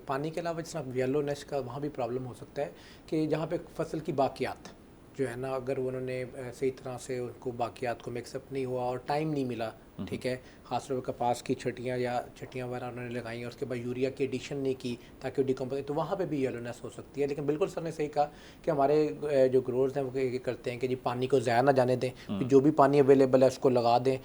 पानी के अलावा जिस येलोनेस का वहाँ भी प्रॉब्लम हो सकता है कि जहाँ पे फसल की बाकियात जो है ना, अगर उन्होंने सही तरह से उनको बाकियात को मिक्सअप नहीं हुआ और टाइम नहीं मिला, ठीक है, खासतौर पर कपास की छटियाँ वगैरह उन्होंने लगाई और उसके बाद यूरिया की एडिशन नहीं की ताकि वो डिकम्पोज, तो वहाँ पे भी येलोनेस हो सकती है। लेकिन बिल्कुल सर ने सही कहा कि हमारे जो ग्रोअर्स हैं वो ये करते हैं कि जी पानी को ज़ाया ना जाने दें, जो भी पानी अवेलेबल है उसको लगा दें।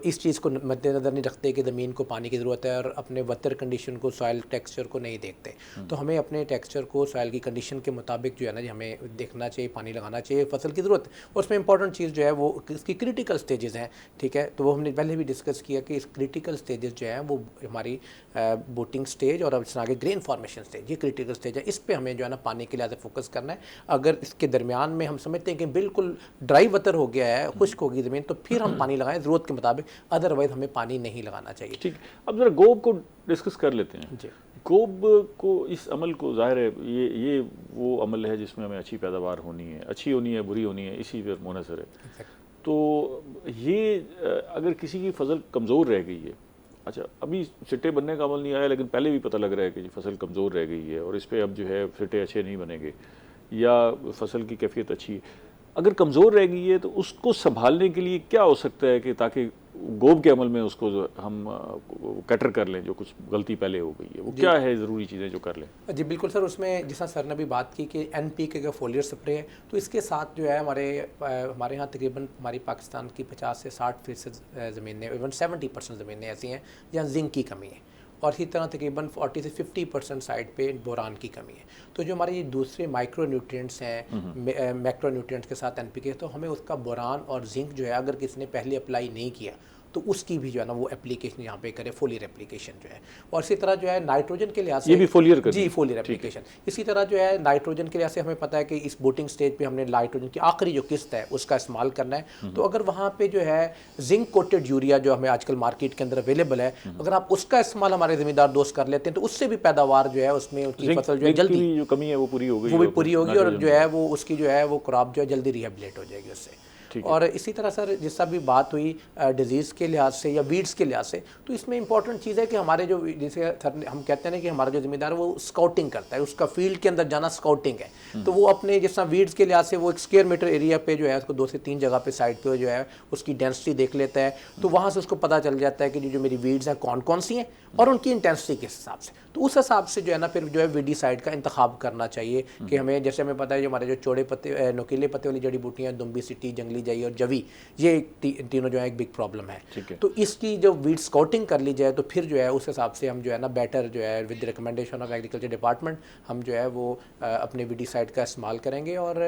इस चीज़ को मद्देनज़र नहीं रखते कि ज़मीन को पानी की ज़रूरत है और अपने वेदर कंडीशन को, सॉइल टेक्सचर को नहीं देखते। तो हमें अपने टेक्सचर को सॉइल की कंडीशन के मुताबिक जो है ना जी हमें देखना चाहिए, पानी लगाना चाहिए फसल की ज़रूरत। और उसमें इंपॉर्टेंट चीज़ जो है वो इसकी क्रिटिकल स्टेजेस हैं, ठीक है, तो वो हमने पहले भी डिस्कस किया कि इस क्रिटिकल स्टेजेस जो है वो हमारी बूटिंग स्टेज और अब इसमें आगे ग्रेन फॉर्मेशन स्टेज, ये क्रिटिकल स्टेज है। इस पे हमें जो है ना पानी के लिहाज से फोकस करना है। अगर इसके दरमियान में हम समझते हैं कि बिल्कुल ड्राई वेदर हो गया है, खुश्क होगी ज़मीन, तो फिर हम पानी लगाएं ज़रूरत के मुताबिक, अदरवाइज़ हमें पानी नहीं लगाना चाहिए। ठीक, अब ज़रा गोब को डिस्कस कर लेते हैं जी। गोब को, इस अमल को, ज़ाहिर है ये वो अमल है जिसमें हमें अच्छी पैदावार होनी है, अच्छी होनी है, बुरी होनी है, इसी पर मुनहसर है। तो ये अगर किसी की फसल कमज़ोर रह गई है, अच्छा अभी सिट्टे बनने का अमल नहीं आया लेकिन पहले भी पता लग रहा है कि जी फसल कमज़ोर रह गई है और इस पर अब जो है सिट्टे अच्छे नहीं बनेंगे या फसल की कैफियत अच्छी है, अगर कमज़ोर रह गई है तो उसको संभालने के लिए क्या हो सकता है कि ताकि गोब के अमल में उसको जो हम कैटर कर लें, जो कुछ गलती पहले हो गई है, वो क्या है ज़रूरी चीज़ें जो कर लें? जी बिल्कुल सर, उसमें जैसा सर ने भी बात की कि NPK का फोलियर स्प्रे है, तो इसके साथ जो है हमारे यहाँ तकरीबन हमारी पाकिस्तान की 50 से 60% ज़मीनें, इवन 70% ज़मीनें ऐसी हैं जहाँ जिंक की कमी है और इसी तरह तकरीबन 40 से 50% साइड पे बोरान की कमी है। तो जो हमारे ये दूसरे माइक्रो न्यूट्रिएंट्स हैं मैक्रो न्यूट्रिएंट्स के साथ NPK, तो हमें उसका बोरान और जिंक जो है अगर किसी ने पहले अप्लाई नहीं किया तो उसकी भी जो है ना वो एप्लीकेशन यहाँ पे करें, फोलियर एप्लीकेशन जो है। और इसी तरह जो है नाइट्रोजन के लिहाज से ये भी फोलियर करनी जी, फोलियर एप्लीकेशन। इसी तरह जो है नाइट्रोजन के लिहाज से हमें पता है कि इस बोटिंग स्टेज पे हमने नाइट्रोजन की आखिरी जो किस्त है उसका इस्तेमाल करना है। तो अगर वहाँ पे जो है जिंक कोटेड यूरिया जो हमें आजकल मार्केट के अंदर अवेलेबल है, अगर आप उसका इस्तेमाल हमारे ज़मींदार दोस्त कर लेते हैं तो उससे भी पैदावार जो है उसमें उनकी फसल जो है जल्दी जो कमी है वो पूरी हो गई, वो भी पूरी होगी और जो है वो उसकी जो है वो क्रॉप जो है जल्दी रिहेबिलिट हो जाएगी उससे। और इसी तरह सर जिस भी बात हुई डिजीज़ के लिहाज से या वीड्स के लिहाज से, तो इसमें इंपॉर्टेंट चीज़ है कि हमारे जो जैसे सर हम कहते हैं ना कि हमारा जो जिम्मेदार है वो स्काउटिंग करता है, उसका फील्ड के अंदर जाना स्काउटिंग है। तो वो अपने जिस तरह वीड्स के लिहाज से वो 1 स्क्वायर मीटर एरिया पे जो है उसको 2 से 3 जगह पे साइड पे जो है उसकी डेंसिटी देख लेता है, तो वहाँ से उसको पता चल जाता है कि जो मेरी वीड्स हैं कौन कौन सी हैं और उनकी इंटेंसिटी किस हिसाब से। तो उस हिसाब से जो है ना फिर जो है वीडीसाइड का इंतखाब करना चाहिए कि हमें, जैसे हमें पता है जो हमारे जो चौड़े पत्ते नुकीले पत्ते वाली जड़ी बूटियाँ हैं, दुम्बी सिटी, जंगली जाई और जवी, ये तीनों जो है एक बिग प्रॉब्लम है। तो इसकी जो वीड स्काउटिंग कर ली जाए तो फिर जो है उस हिसाब से हम जो है ना बेटर जो है with recommendation of agriculture department हम जो है वो अपने वीडीसाइड का इस्तेमाल करेंगे। और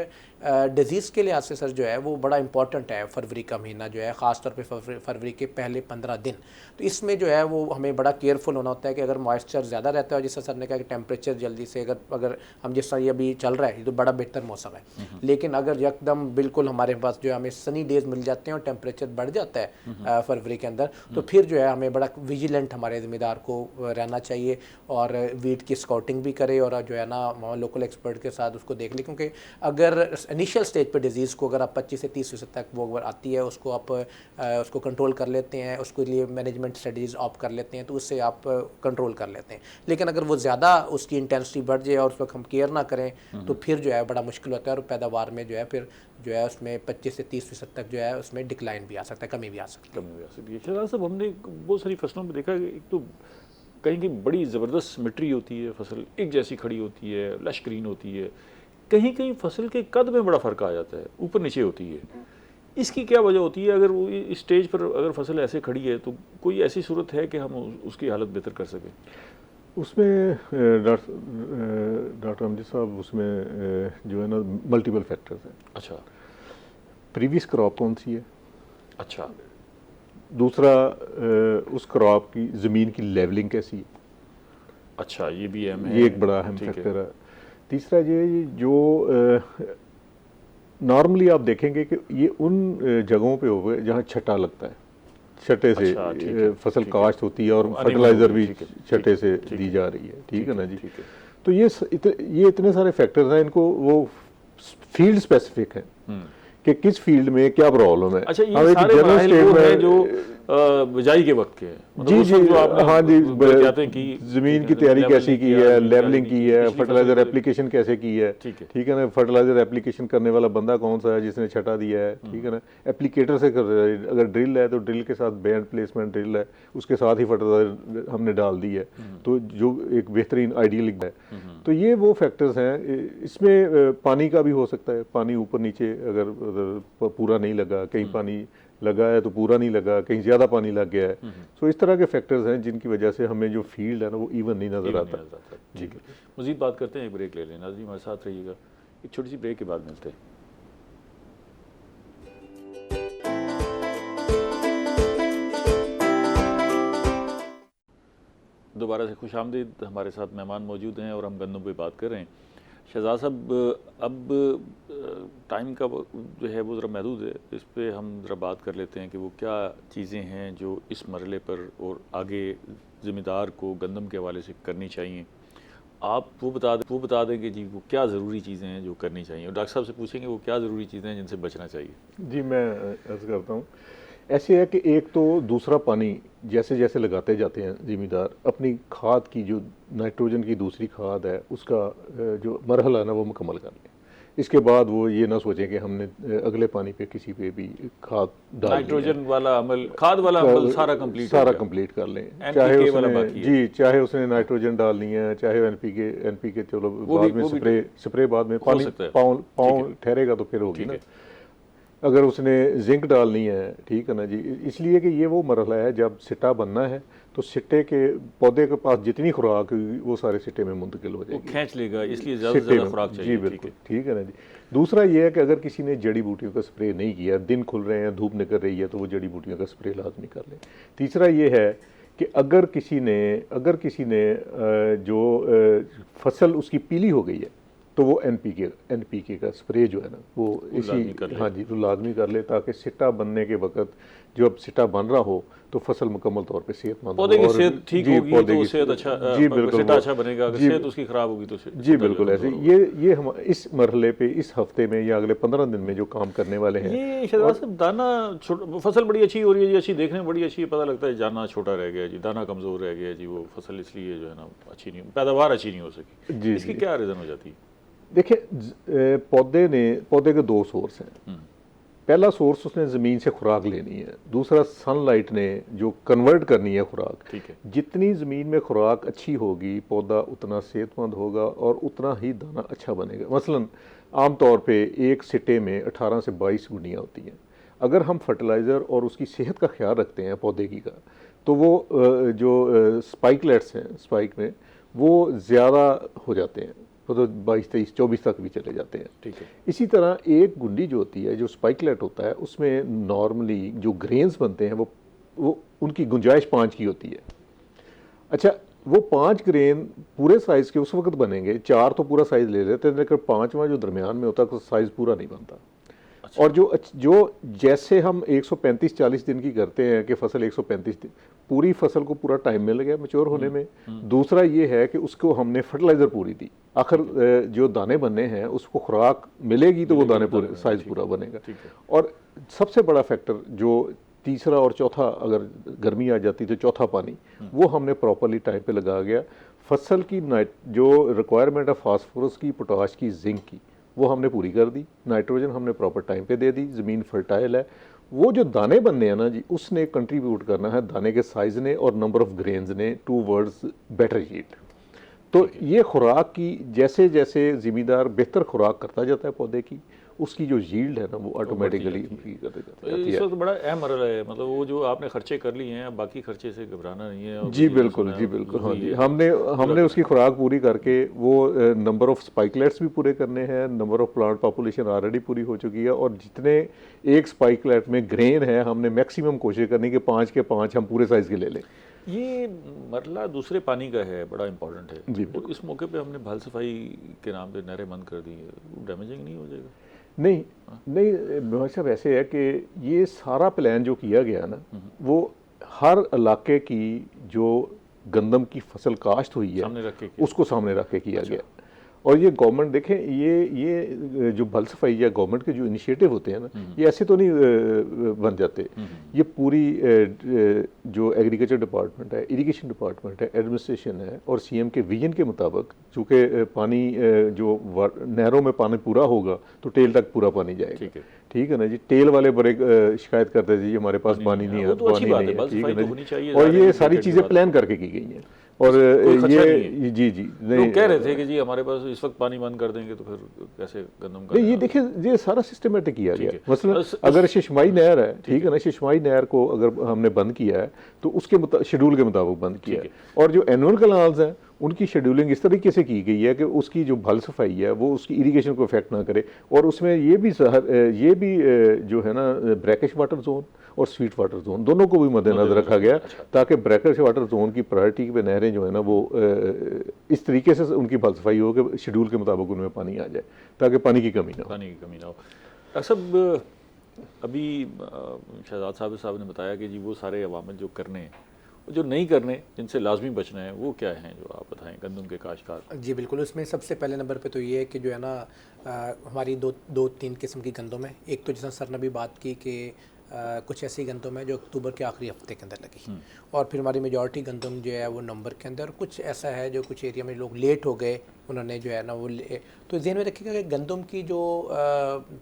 डिजीज़ के लिहाज से सर जो है वो बड़ा इंपॉर्टेंट है फरवरी का महीना जो है, ख़ासतौर पे फरवरी के पहले 15 दिन। तो इसमें जो है वो हमें बड़ा केयरफुल होना होता है कि अगर मॉइस्चर ज़्यादा रहता है और जैसा सर ने कहा कि टेम्परेचर जल्दी से अगर हम जिस तरह ये अभी चल रहा है ये तो बड़ा बेहतर मौसम है, लेकिन अगर एकदम बिल्कुल हमारे पास जो है हमें सनी डेज मिल जाते हैं और टेम्परेचर बढ़ जाता है फरवरी के अंदर, तो फिर जो है हमें बड़ा विजिलेंट हमारे ज़िम्मेदार को रहना चाहिए और वीट की स्काउटिंग भी करे और जो है ना लोकल एक्सपर्ट के साथ उसको देख ले, क्योंकि अगर इनिशियल स्टेज पे डिजीज़ को अगर आप 25 से 30% तक वो आती है उसको आप उसको कंट्रोल कर लेते हैं, उसके लिए मैनेजमेंट स्ट्रेटजीज ऑप्ट कर लेते हैं तो उससे आप कंट्रोल कर लेते हैं। लेकिन अगर वो ज़्यादा उसकी इंटेंसिटी बढ़ जाए और उस वक्त हम केयर ना करें तो फिर जो है बड़ा मुश्किल होता है और पैदावार में जो है फिर जो है उसमें 25 से 30% तक जो है उसमें डिक्लाइन भी आ सकता है, कमी भी आ सकती है। शहजाद साहब, हमने बहुत सारी फसलों में देखा कि एक तो कहीं कहीं बड़ी ज़बरदस्त सिमेट्री होती है, फसल एक जैसी खड़ी होती है, लश ग्रीन होती है, कहीं कहीं फसल के कद में बड़ा फ़र्क आ जाता है, ऊपर नीचे होती है। इसकी क्या वजह होती है? अगर वो इस स्टेज पर अगर फसल ऐसे खड़ी है तो कोई ऐसी सूरत है कि हम उसकी हालत बेहतर कर सकें? उसमें डॉक्टर अमजद साहब उसमें जो है ना मल्टीपल फैक्टर्स हैं। अच्छा, प्रीवियस क्रॉप कौन सी है, अच्छा, दूसरा उस क्रॉप की ज़मीन की लेवलिंग कैसी है, अच्छा, ये भी अहम है, ये एक बड़ा अहम फैक्टर है। तीसरा ये जो नॉर्मली आप देखेंगे कि ये उन जगहों पे हो गए जहाँ छटा लगता है, छटे से अच्छा, फसल काश्त होती है और फर्टिलाइज़र भी छटे से दी जा रही है, ठीक है ना जी। तो ये इतने सारे फैक्टर्स हैं, इनको वो फील्ड स्पेसिफिक हैं कि किस फील्ड में क्या प्रॉब्लम है। अच्छा, ये सारे मराहिल वो हैं जो बिजाई के वक्त के हैं, जी जी, हाँ जी, कहते हैं कि ज़मीन की तैयारी कैसी की है, लेवलिंग की है, फर्टिलाइज़र एप्लीकेशन कैसे की है, ठीक है ना, फर्टिलाइज़र एप्लीकेशन करने वाला बंदा कौन सा है जिसने छटा दिया है, ठीक है ना, एप्लीकेटर से कर रहा है, अगर ड्रिल है तो ड्रिल के साथ बैंड प्लेसमेंट ड्रिल है, उसके साथ ही फर्टिलाइज़र हमने डाल दी है, तो जो एक बेहतरीन आइडियल है। तो ये वो फैक्टर्स हैं। इसमें पानी का भी हो सकता है, पानी ऊपर नीचे अगर पूरा नहीं लगा, कहीं पानी लगा है तो पूरा नहीं लगा, कहीं ज़्यादा पानी लग गया है। तो इस तरह के फैक्टर्स हैं जिनकी वजह से हमें जो फील्ड है ना वो इवन नहीं नज़र आता। ठीक है, मज़ीद बात करते हैं, एक ब्रेक ले लें। नाज़रीन हमारे साथ रहिएगा, एक छोटी सी ब्रेक के बाद मिलते हैं। दोबारा से खुशामदीद। हमारे साथ मेहमान मौजूद हैं और हम गंदम पे बात कर रहे हैं। शहजाद साहब, अब टाइम का जो है वो ज़रा महदूद है, इस पर हम ज़रा बात कर लेते हैं कि वो क्या चीज़ें हैं जो इस मरहले पर और आगे ज़िम्मेदार को गंदम के हवाले से करनी चाहिए। आप वो बता दें कि जी वो क्या ज़रूरी चीज़ें हैं जो करनी चाहिए, और डॉक्टर साहब से पूछेंगे वो क्या ज़रूरी चीज़ें हैं जिनसे बचना चाहिए। जी, मैं अर्ज़ करता हूँ, ऐसे है कि एक तो दूसरा पानी जैसे जैसे लगाते जाते हैं ज़िम्मेदार, अपनी खाद की जो नाइट्रोजन की दूसरी खाद है उसका जो मरहला है ना वो मुकम्मल कर लें। इसके बाद वो ये ना सोचें कि हमने अगले पानी पे किसी पे भी खाद डाल नाइट्रोजन वाला अमल, खाद वाला अमल सारा कंप्लीट कर लें। चाहे उसने नाइट्रोजन डालनी है, चाहे एनपीके चलो बाद में स्प्रे बाद में पानी पाँव ठहरेगा तो फिर होगी ना। अगर उसने जिंक डालनी है, ठीक है ना जी, इसलिए कि ये वो मरहला है जब सिट्टा बनना है तो सिट्टे के पौधे के पास जितनी खुराक हुई वो सारे सिट्टे में मुंतकिल हो वो जाएगी, खींच लेगा, इसलिए ज़्यादा से सिट्टे ज़्यादा में। खुराक जी चाहिए। ठीक बिल्कुल, है। ठीक है ना जी। दूसरा ये है कि अगर किसी ने जड़ी बूटियों का स्प्रे नहीं किया, दिन खुल रहे हैं, धूप निकल रही है, तो वो जड़ी बूटियों का स्प्रे लाजमी कर ले। तीसरा ये है कि अगर किसी ने फसल उसकी पीली हो गई है तो वो एनपीके का स्प्रे जो है ना वो लाजमी कर ले। हाँ जी, वो लाजमी कर ले, ताकि सिट्टा बनने के वक्त जो अब सिट्टा बन रहा हो तो फसल मुकम्मल तौर पे सेहतमंद हो। पौधे की और सेहत ठीक जी, होगी पौधे तो की सेहत अच्छा, जी बिल्कुल, सिट्टा अच्छा बनेगा। अगर जी सेहत उसकी खराब होगी तो जी सिट्टा बिल्कुल जो ऐसे। कमज़ोर होगा। ये हम इस मरहले पे इस हफ्ते में या अगले 15 दिन में जो काम करने वाले हैं। ये शहजाद साहब, दाना फसल बड़ी अच्छी हो रही है जी, अच्छी देखने में बड़ी अच्छी है, पता लगता है दाना छोटा रह गया जी, दाना कमज़ोर रह गया जी, वो फसल इसलिए जो है ना अच्छी नहीं, पैदावार अच्छी नहीं हो सकी। जी, इसकी जी। क्या रीज़न हो जाती है? देखिए, पौधे के दो सोर्स हैं। पहला सोर्स उसने ज़मीन से खुराक लेनी है, दूसरा सनलाइट ने जो कन्वर्ट करनी है खुराक। ठीक है। जितनी ज़मीन में खुराक अच्छी होगी पौधा उतना सेहतमंद होगा और उतना ही दाना अच्छा बनेगा। मसलन आम तौर पे एक सिट्टे में 18 से 22 गुंडियाँ होती हैं। अगर हम फर्टिलाइज़र और उसकी सेहत का ख्याल रखते हैं पौधे की का, तो वो जो स्पाइकलेट्स हैं स्पाइक में वो ज़्यादा हो जाते हैं, तो 22, 23, 24 तक भी चले जाते हैं। ठीक है। इसी तरह एक गुंडी जो होती है, जो स्पाइकलेट होता है, उसमें नॉर्मली जो ग्रेन्स बनते हैं वो उनकी गुंजाइश 5 की होती है। अच्छा, वो 5 ग्रेन पूरे साइज़ के उस वक्त बनेंगे, 4 तो पूरा साइज़ ले लेते हैं, लेकिन 5वां जो दरमियान में होता है तो साइज़ पूरा नहीं बनता। और जो जैसे हम 135-40 दिन की करते हैं कि फसल 135 दिन, पूरी फसल को पूरा टाइम मिल गया मैच्योर होने में। दूसरा ये है कि उसको हमने फर्टिलाइज़र पूरी दी, आखिर जो दाने बनने हैं उसको खुराक मिलेगी तो वो दाने पूरे साइज़ पूरा बनेगा। और सबसे बड़ा फैक्टर जो तीसरा और चौथा, अगर गर्मी आ जाती तो चौथा पानी, वो हमने प्रॉपरली टाइम पे लगा गया। फसल की जो रिक्वायरमेंट है फास्फोरस की, पोटाश की, जिंक की, वो हमने पूरी कर दी। नाइट्रोजन हमने प्रॉपर टाइम पे दे दी, ज़मीन फर्टाइल है। वो जो दाने बनने हैं ना जी, उसने कंट्रीब्यूट करना है दाने के साइज़ ने और नंबर ऑफ ग्रेन्स ने टूवर्ड्स बेटर यील्ड। तो ये खुराक की जैसे जैसे ज़िम्मेदार बेहतर खुराक करता जाता है पौधे की, उसकी जो यील्ड है ना वो ऑटोमेटिकली इंक्रीज करते जाती है। इस वक्त बड़ा अहम मरहला है, मतलब वो जो आपने खर्चे कर लिए हैं, अब बाकी खर्चे से घबराना नहीं है। जी बिल्कुल, जी बिल्कुल। हाँ जी, हमने उसकी खुराक पूरी करके वो नंबर ऑफ स्पाइकलेट्स भी पूरे करने हैं, number of plant population already पूरी हो चुकी है, और जितने एक स्पाइकलेट में ग्रेन है हमने मैक्सिमम कोशिश करनी कि 5 के 5 हम पूरे साइज़ के ले लें। ये मरला दूसरे पानी का है, बड़ा इंपॉर्टेंट है जी तो इस मौके पे हमने बाल सफाई के नाम पे नहरें बंद कर दी है, वो डैमेजिंग नहीं हो जाएगा? नहीं नहीं साहब, ऐसे है कि ये सारा प्लान जो किया गया ना, वो हर इलाके की जो गंदम की फसल काश्त हुई है सामने रख के उसको सामने रख के किया गया। और ये गवर्नमेंट देखें, ये जो बल सफाई या गवर्नमेंट के जो इनिशिएटिव होते हैं ना, ये ऐसे तो नहीं बन जाते। ये पूरी जो एग्रीकल्चर डिपार्टमेंट है, इरिगेशन डिपार्टमेंट है, एडमिनिस्ट्रेशन है और सीएम के विजन के मुताबिक, चूँकि पानी जो नहरों में पानी पूरा होगा तो टेल तक पूरा पानी जाएगा। ठीक है ना जी। टेल वाले बड़े शिकायत करते थे जी हमारे पास पानी नहीं है, पानी नहीं है, ठीक है ना जी। और ये सारी चीज़ें प्लान करके की गई हैं। और ये जी लोग कह रहे थे कि जी हमारे पास इस वक्त पानी बंद कर देंगे तो फिर कैसे गंदम का? नहीं, ये देखिए, ये सारा सिस्टमेटिक किया गया। मतलब अगर शिशमाई नहर है, ठीक है ना, शिशमाई नहर को अगर हमने बंद किया है तो उसके शेड्यूल के मुताबिक बंद किया है। और जो एनुअल कैनाल्स हैं उनकी शेड्यूलिंग इस तरीके से की गई है कि उसकी जो भल सफाई है वो उसकी इरिगेशन को इफेक्ट ना करे। और उसमें ये भी जो है ना, ब्रैकिश वाटर जोन और स्वीट वाटर जोन दोनों को भी मद्देनजर रखा गया, ताकि ब्रैकिश वाटर जोन की प्रायोरिटी पे नहरें जो है ना वो इस तरीके से उनकी भल सफाई हो कि शेड्यूल के मुताबिक उनमें पानी आ जाए, ताकि पानी की कमी ना हो। डॉक्टर साहब, अभी शहजाद साहब ने बताया कि जी वो सारे अवामिल जो करने हैं, जो नहीं करने, जिनसे लाजमी बचना है, वो क्या हैं जो आप बताएं गंदम के काश्तकार? जी बिल्कुल, उसमें सबसे पहले नंबर पे तो ये है कि जो है ना, हमारी दो तीन किस्म की गंदम है। एक तो जैसा सर ने भी बात की कि कुछ ऐसी गंदम है जो अक्टूबर के आखिरी हफ्ते के अंदर लगी, और फिर हमारी मेजॉरिटी गंदम जो है वो नवंबर के अंदर। कुछ ऐसा है जो कुछ एरिया में लोग लेट हो गए, उन्होंने जो है ना वो तो ध्यान में रखिएगा कि गंदम की जो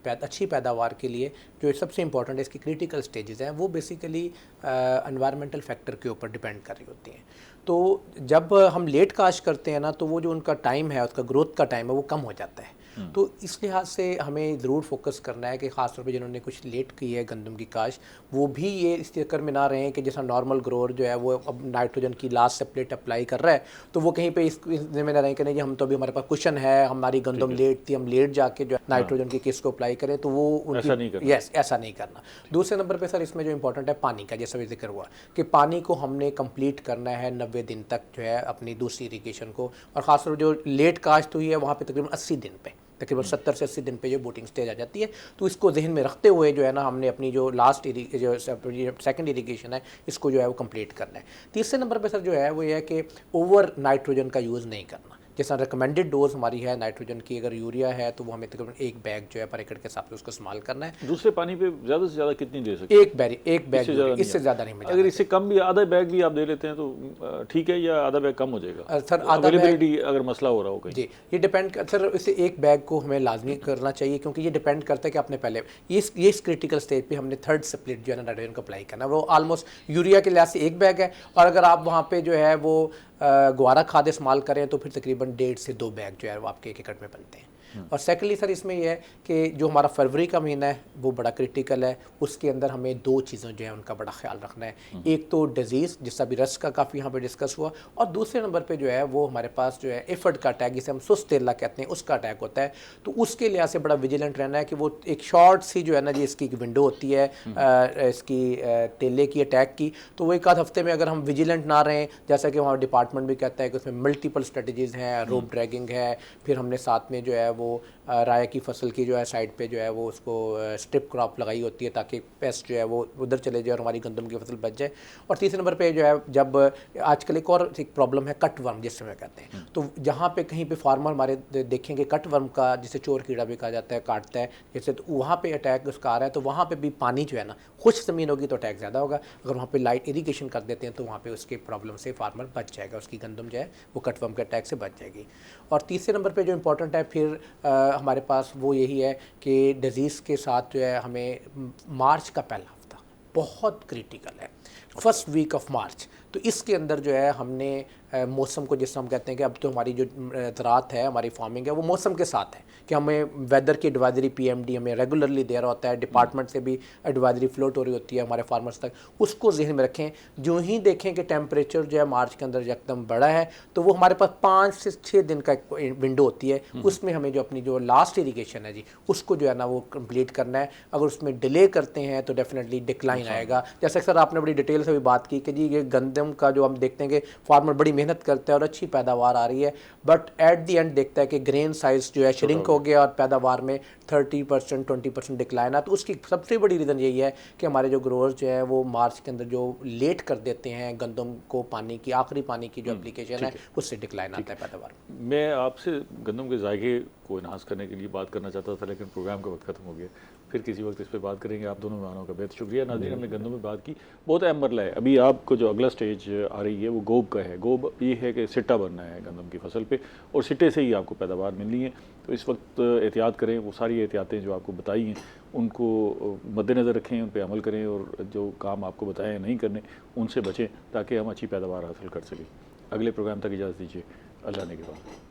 अच्छी पैदावार के लिए जो सबसे इंपॉर्टेंट है, इसकी क्रिटिकल स्टेजेस हैं, वो बेसिकली एनवायरमेंटल फैक्टर के ऊपर डिपेंड कर रही होती हैं। तो जब हम लेट काश्त करते हैं ना, तो वो जो उनका टाइम है, उसका ग्रोथ का टाइम है, वो कम हो जाता है। तो इस लिहाज से हमें ज़रूर फोकस करना है कि ख़ासतौर पर जिन्होंने कुछ लेट की है गंदम की काश, वो भी ये इस चक्कर में ना रहें कि जैसा नॉर्मल ग्रोअर जो है वो अब नाइट्रोजन की लास्ट स्प्लिट अप्लाई कर रहा है, तो वो कहीं पे इस में ना रहें कि नहीं हम तो अभी हमारे पास कुशन है, हमारी गंदम लेट थी, हम लेट जाके जो नाइट्रोजन की किस को अप्लाई करें, तो वो ऐसा नहीं करना। यस, ऐसा नहीं करना। दूसरे नंबर पे सर इसमें जो इंपॉर्टेंट है पानी का, जैसा भी जिक्र हुआ कि पानी को हमने कंप्लीट करना है 90 दिन तक जो है अपनी दूसरी इरिगेशन को, और ख़ासतौर जो लेट काश्त हुई है वहाँ पे तकरीबन 80 दिन पे, तकरीबन 70 से 80 दिन पे जो बोटिंग स्टेज आ जाती है। तो इसको जहन में रखते हुए जो है ना हमने अपनी जो लास्ट जो सेकंड इरिगेशन है इसको जो है वो कंप्लीट करना है। तीसरे नंबर पे सर जो है वो ये है कि ओवर नाइट्रोजन का यूज़ नहीं करना। जैसा रिकमेंडेड डोज हमारी है नाइट्रोजन की, अगर यूरिया है तो वो हमें तकरीबन 1 बैग जो है पर एकड़ के हिसाब से उसको इस्तेमाल करना है। दूसरे पानी पे ज़्यादा से ज़्यादा कितनी दे सकते हैं? एक बैग इससे ज़्यादा नहीं मिलेगा। अगर इससे कम भी आधा बैग भी आप दे लेते हैं तो ठीक है, या आधा बैग कम हो जाएगा? सर आधा अवेलेबिलिटी अगर मसला हो रहा हो कहीं। जी, ये डिपेंड सर इससे 1 बैग को हमें लाजमी करना चाहिए, क्योंकि ये डिपेंड करता है कि आपने पहले ये इस क्रिटिकल स्टेज पे हमने थर्ड स्प्लिट जो है ना नाइट्रोजन को अप्लाई करना है, वो ऑलमोस्ट यूरिया के लिहाज से 1 बैग है, और अगर आप वहाँ पे जो है वो गुआरा खाद इस्तेमाल करें तो फिर तकरीबन 1.5 से 2 बैग जो है वो आपके 1 एकड़ में बनते हैं। और सेकेंडली सर इसमें यह है कि जो हमारा फरवरी का महीना है वो बड़ा क्रिटिकल है, उसके अंदर हमें 2 चीज़ों जो है उनका बड़ा ख्याल रखना है। एक तो डिजीज़ जिसका भी रस का काफ़ी यहाँ पे डिस्कस हुआ, और दूसरे नंबर पे जो है वो हमारे पास जो है एफर्ड का अटैक, जिसे हम सुस्त तेला कहते हैं, उसका अटैक होता है। तो उसके लिहाज से बड़ा विजिलेंट रहना है कि वो एक शॉर्ट सी जो है ना जी इसकी विंडो होती है इसकी तेले की अटैक की, तो वो 1 आध हफ्ते में अगर हम विजिलेंट ना रहें, जैसा कि हमारा डिपार्टमेंट भी कहता है कि उसमें मल्टीपल स्ट्रेटजीज़ हैं, रोप ड्रैगिंग है, फिर हमने साथ में जो है वो राय की फसल की जो है साइड पे जो है वो उसको स्ट्रिप क्रॉप लगाई होती है ताकि पेस्ट जो है वो उधर चले जाए और हमारी गंदम की फसल बच जाए। और तीसरे नंबर पे जो है जब आजकल एक और एक प्रॉब्लम है कट वर्म जिस समय कहते हैं, तो जहाँ पे कहीं पे फार्मर हमारे देखेंगे कट वर्म का, जिसे चोर कीड़ा भी कहा जाता है, काटता है जैसे, तो वहाँ पे अटैक उसका आ रहा है, तो वहाँ पे भी पानी जो है ना खुश ज़मीन होगी तो अटैक ज़्यादा होगा, अगर वहाँ पे लाइट इरीगेशन कर देते हैं तो वहाँ पे उसके प्रॉब्लम से फार्मर बच जाएगा, उसकी गंदम जो है वो कट वर्म के अटैक से बच जाएगी। और तीसरे नंबर पे जो इंपॉर्टेंट है फिर हमारे पास वो यही है कि डिज़ीज़ के साथ जो है हमें मार्च का पहला हफ्ता बहुत क्रिटिकल है, फर्स्ट वीक ऑफ मार्च, तो इसके अंदर जो है हमने मौसम को, जिससे हम कहते हैं कि अब तो हमारी जो ज़राअत है, हमारी फार्मिंग है, वो मौसम के साथ है कि हमें वेदर की एडवाइजरी PMD हमें रेगुलरली दे रहा होता है, डिपार्टमेंट से भी एडवाइजरी फ्लोट हो रही होती है हमारे फार्मर्स तक, उसको जहन में रखें। जो ही देखें कि टेम्परेचर जो है मार्च के अंदर एकदम बड़ा है, तो वो हमारे पास 5 से 6 दिन का एक विंडो होती है, उसमें हमें जो अपनी जो लास्ट इरीगेशन है जी उसको जो है ना वो कंप्लीट करना है। अगर उसमें डिले करते हैं तो डेफिनेटली डिक्लाइन आएगा। जैसे सर आपने बड़ी डिटेल से भी बात की कि जी ये गंदम का जो हम देखते हैं कि फार्मर बड़ी मेहनत करता है और अच्छी पैदावार आ रही है, बट एट द एंड देखता है कि ग्रेन साइज जो है श्रिंक हो गया और पैदावार में 30% 20% डिक्लाइन आ, तो उसकी सबसे बड़ी रीज़न यही है कि हमारे जो ग्रोअर्स जो है वो मार्च के अंदर जो लेट कर देते हैं गंदम को, पानी की आखिरी पानी की जो एप्लीकेशन है उससे डिक्लाइन आता है पैदावार। मैं आपसे गंदम के जायके को इन्हांस करने के लिए बात करना चाहता था, लेकिन प्रोग्राम का वक्त खत्म हो गया, फिर किसी वक्त इस पर बात करेंगे। आप दोनों मेहमानों का बेहद शुक्रिया। नाज़रीन, हमने गंदम में बात की, बहुत अहम मरला है। अभी आपको जो अगला स्टेज आ रही है वो गोब का है। गोब ये है कि सिट्टा बनना है गंदम की फसल पे, और सिट्टे से ही आपको पैदावार मिलनी है। तो इस वक्त एहतियात करें, वो सारी एहतियातें जो आपको बताई हैं उनको मद्देनज़र रखें, उन पर अमल करें, और जो काम आपको बताए नहीं करने उनसे बचें ताकि हम अच्छी पैदावार हासिल कर सकें। अगले प्रोग्राम तक इजाज़त दीजिए। अल्लाह ने के बाद।